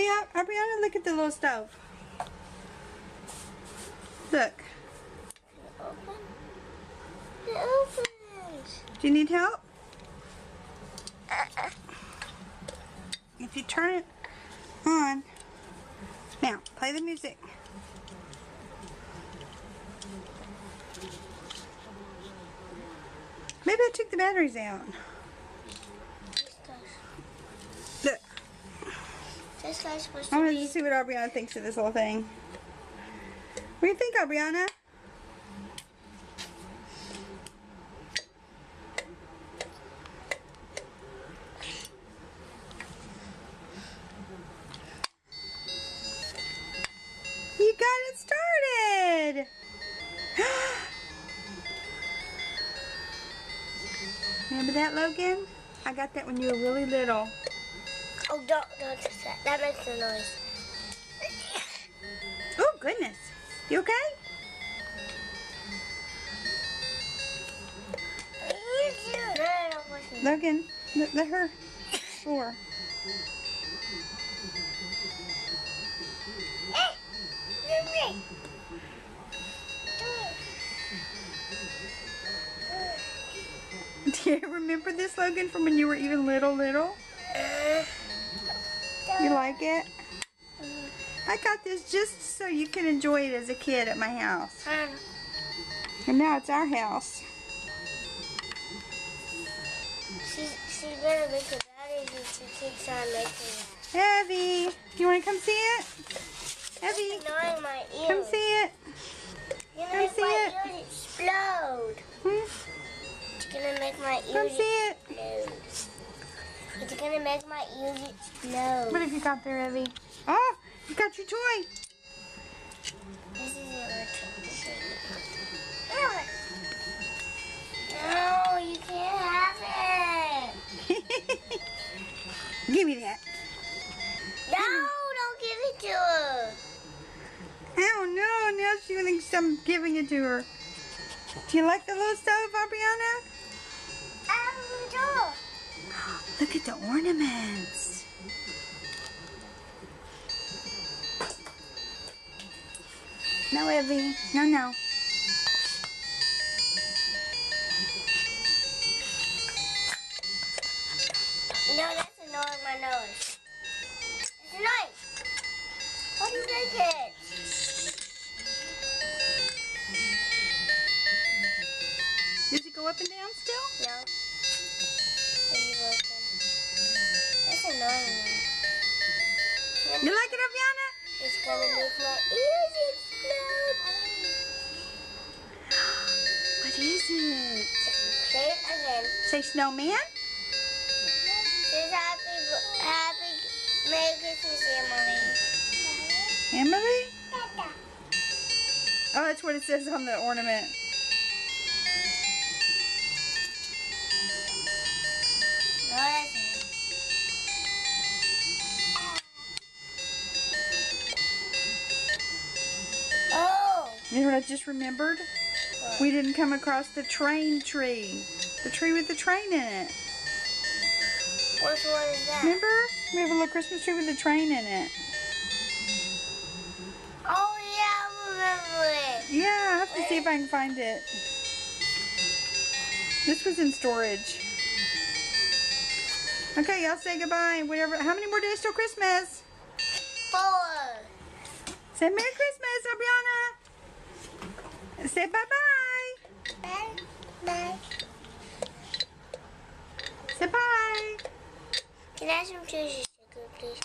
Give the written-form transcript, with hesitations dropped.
Hey, Aubriana, look at the little stove. Look. Open. It opens. Do you need help? If you turn it on. Now, play the music. Maybe I took the batteries out. Look. This guy's supposed I to want be. to see what Aubriana thinks of this whole thing. What do you think, Aubriana? You got it started! Remember that, Logan? I got that when you were really little. Oh, don't touch that. That makes a noise. Oh, goodness. You okay? Logan, let her. Sure. Do you remember this, Logan, from when you were even little? You like it? I got this just so you can enjoy it as a kid at my house. And now it's our house. She's gonna make a battery and she keeps on making that. Evie, you want to come see it? Evie, It's annoying my ears. come see it. You're Come gonna make see my it. ears explode. It's gonna make my ears Come see it. explode. It's gonna make my ears explode. What have you got there, Evie? Oh, you got your toy. This is your No, you can't have it. Give me that. No, don't give it to her. Oh no, now she thinks I'm giving it to her. Do you like the little stove, Aubriana? Look at the ornaments. No, Evie. No. No, that's annoying my nose. It's annoying. How do you make it? Does it go up and down still? No. Leave it open. That's annoying me. You like it, Aubriana? It's gonna make my ears explode. What is it? Say it again. Say snowman? Says happy Merry Christmas, Emily. Emily? Oh, that's what it says on the ornament. No, that's not. Oh! You know what I just remembered? What? We didn't come across the train tree. The tree with the train in it. Which one is that? Remember? We have a little Christmas tree with a train in it. Oh yeah, I remember it. Yeah, I have to see if I can find it. This was in storage. Okay, y'all say goodbye. Whatever. How many more days till Christmas? 4. Say Merry Christmas, Aubriana. Say bye-bye. Bye. Bye. Say bye. Can I have some cheesy sugar, please?